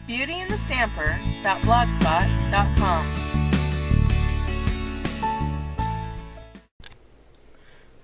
BeautyandtheStamper.blogspot.com.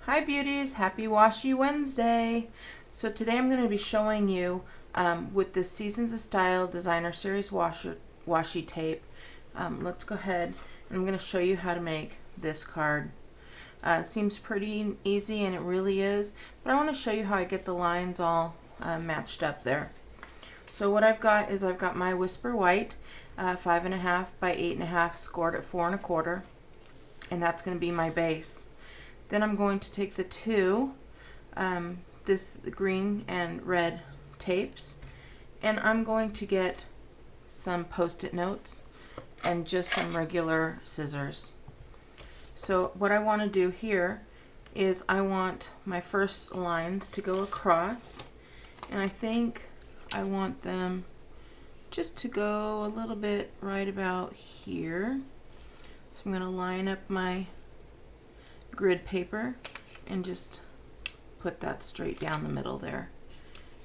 Hi beauties, happy Washi Wednesday. So today I'm going to be showing you with the Seasons of Style Designer Series washi tape. Let's go ahead and I'm going to show you how to make this card. Seems pretty easy, and it really is, but I want to show you how I get the lines all matched up there. So what I've got is I've got my Whisper White 5.5 by 8.5 scored at 4 1/4, and that's going to be my base. Then I'm going to take the two this green and red tapes, and I'm going to get some post-it notes and just some regular scissors. So what I want to do here is I want my first lines to go across, and I think I want them just to go a little bit right about here. So I'm going to line up my grid paper and just put that straight down the middle there,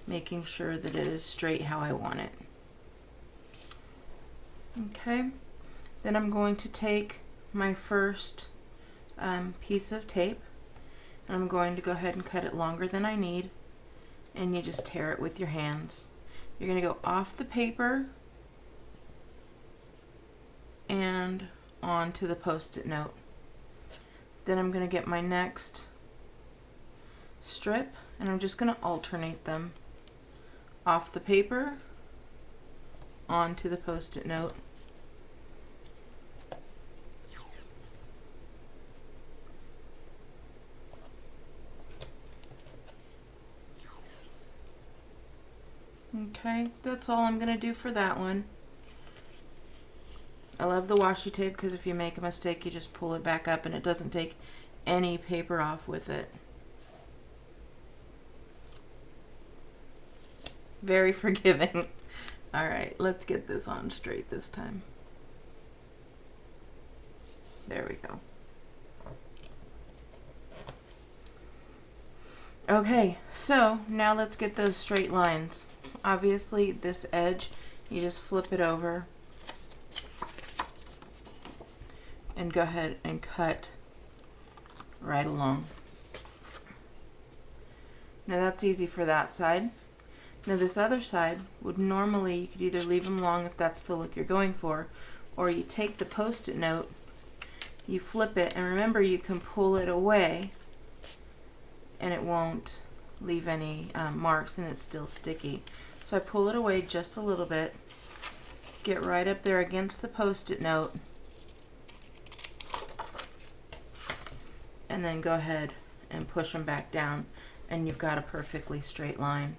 making sure that it is straight how I want it. Okay, then I'm going to take my first piece of tape, and I'm going to go ahead and cut it longer than I need, and you just tear it with your hands. You're going to go off the paper and onto the post-it note. Then I'm going to get my next strip, and I'm just going to alternate them off the paper onto the post-it note. Okay, that's all I'm going to do for that one. I love the washi tape because if you make a mistake, you just pull it back up and it doesn't take any paper off with it. Very forgiving. Alright, let's get this on straight this time. There we go. Okay, so now let's get those straight lines. Obviously this edge, you just flip it over and go ahead and cut right along. Now that's easy for that side. Now this other side would normally, you could either leave them long if that's the look you're going for, or you take the post-it note, you flip it, and remember you can pull it away and it won't leave any marks, and it's still sticky. So I pull it away just a little bit, get right up there against the post-it note, and then go ahead and push them back down, and you've got a perfectly straight line.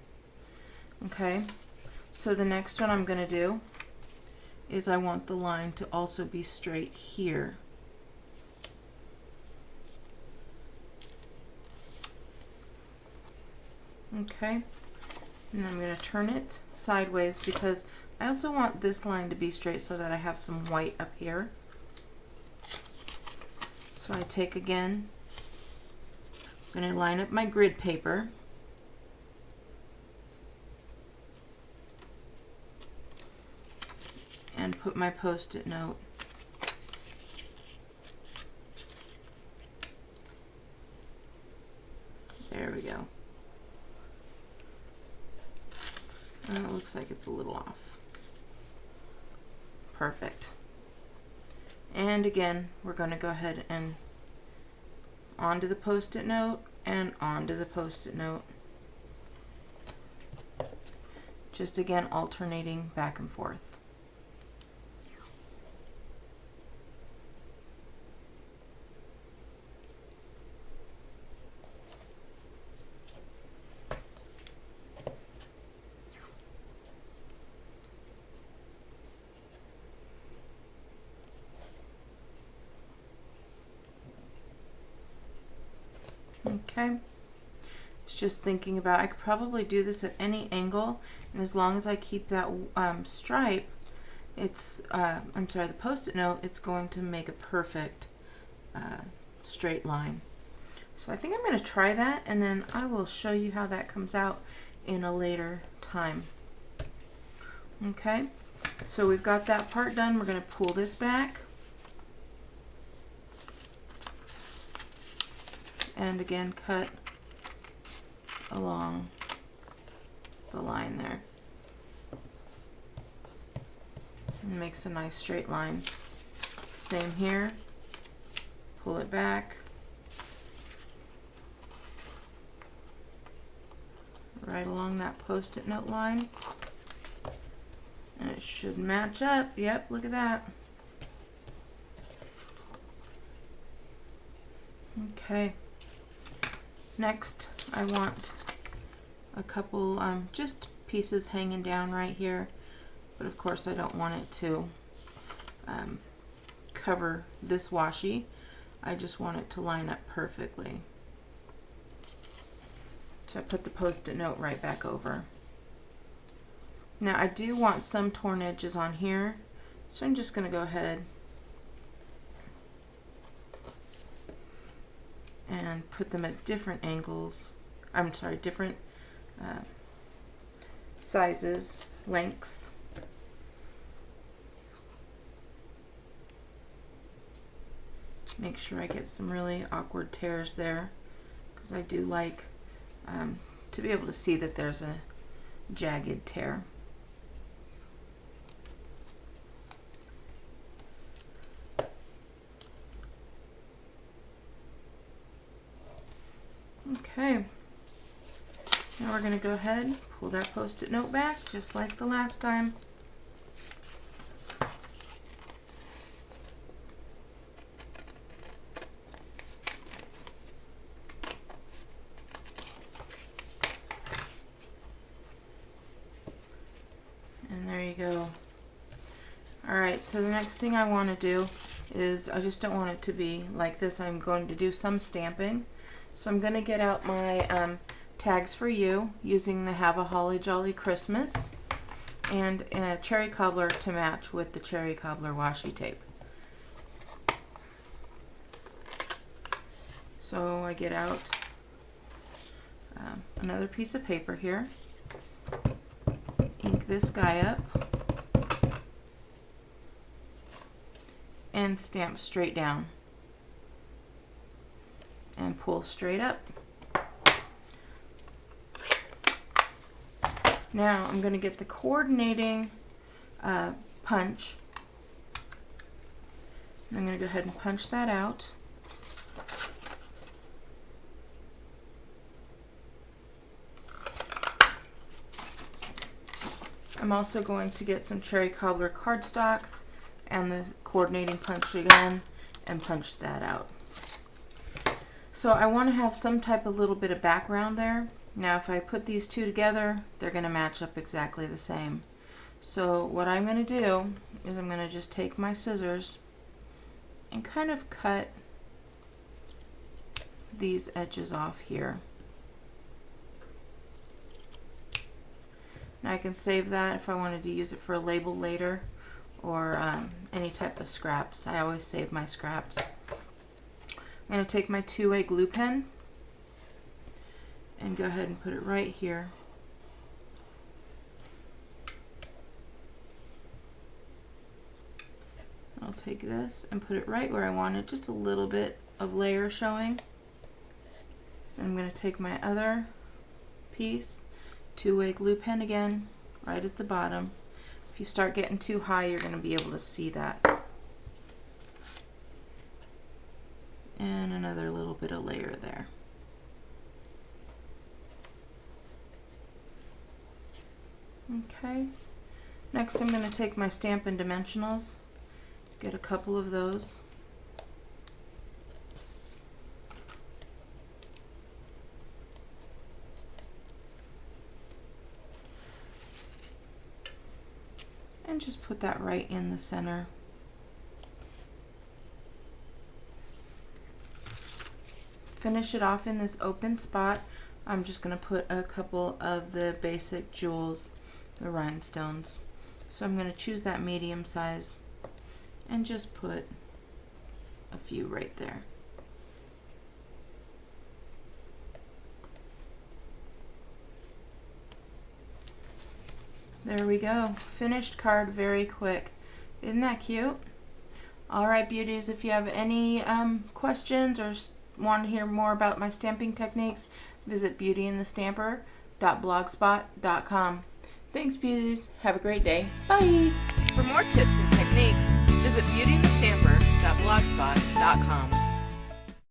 Okay, so the next one I'm going to do is I want the line to also be straight here. Okay, and I'm going to turn it sideways because I also want this line to be straight so that I have some white up here. So I take again, I'm going to line up my grid paper, and put my post-it note. There we go. And it looks like it's a little off. Perfect. And again, we're going to go ahead and onto the post-it note and onto the post-it note. Just again alternating back and forth. Okay, it's just thinking about, I could probably do this at any angle, and as long as I keep that stripe, it's, I'm sorry, the post-it note, it's going to make a perfect straight line. So I think I'm going to try that, and then I will show you how that comes out in a later time. Okay, So we've got that part done. We're going to pull this back. And again, cut along the line there. And makes a nice straight line. Same here. Pull it back. Right along that Post-it note line. And it should match up. Yep, look at that. Okay. Next, I want a couple just pieces hanging down right here. But of course I don't want it to cover this washi. I just want it to line up perfectly. So I put the Post-it note right back over. Now I do want some torn edges on here, so I'm just going to go ahead and put them at different angles. I'm sorry, different sizes, lengths. Make sure I get some really awkward tears there, because I do like to be able to see that there's a jagged tear. Okay, now we're going to go ahead and pull that Post-it note back just like the last time. And there you go. Alright, so the next thing I want to do is, I just don't want it to be like this. I'm going to do some stamping. So I'm going to get out my tags for you using the Have a Holly Jolly Christmas and a cherry cobbler to match with the cherry cobbler washi tape. So I get out another piece of paper here, ink this guy up, and stamp straight down and pull straight up. Now I'm going to get the coordinating punch. I'm going to go ahead and punch that out. I'm also going to get some cherry cobbler cardstock and the coordinating punch again and punch that out. So I want to have some type of little bit of background there. Now if I put these two together, they're going to match up exactly the same. So what I'm going to do is I'm going to just take my scissors and kind of cut these edges off here. Now I can save that if I wanted to use it for a label later, or any type of scraps. I always save my scraps. I'm going to take my two-way glue pen and go ahead and put it right here. I'll take this and put it right where I want it, just a little bit of layer showing. Then I'm going to take my other piece, two-way glue pen again, right at the bottom. If you start getting too high, you're going to be able to see that. And another little bit of layer there. Okay. Next I'm going to take my Stampin' Dimensionals, get a couple of those. And just put that right in the center. Finish it off in this open spot. I'm just going to put a couple of the basic jewels, the rhinestones. So I'm going to choose that medium size and just put a few right there. There we go. Finished card, very quick. Isn't that cute? Alright beauties, if you have any questions or want to hear more about my stamping techniques, visit BeautyandtheStamper.blogspot.com. Thanks beauties, have a great day. Bye! For more tips and techniques, visit BeautyandtheStamper.blogspot.com.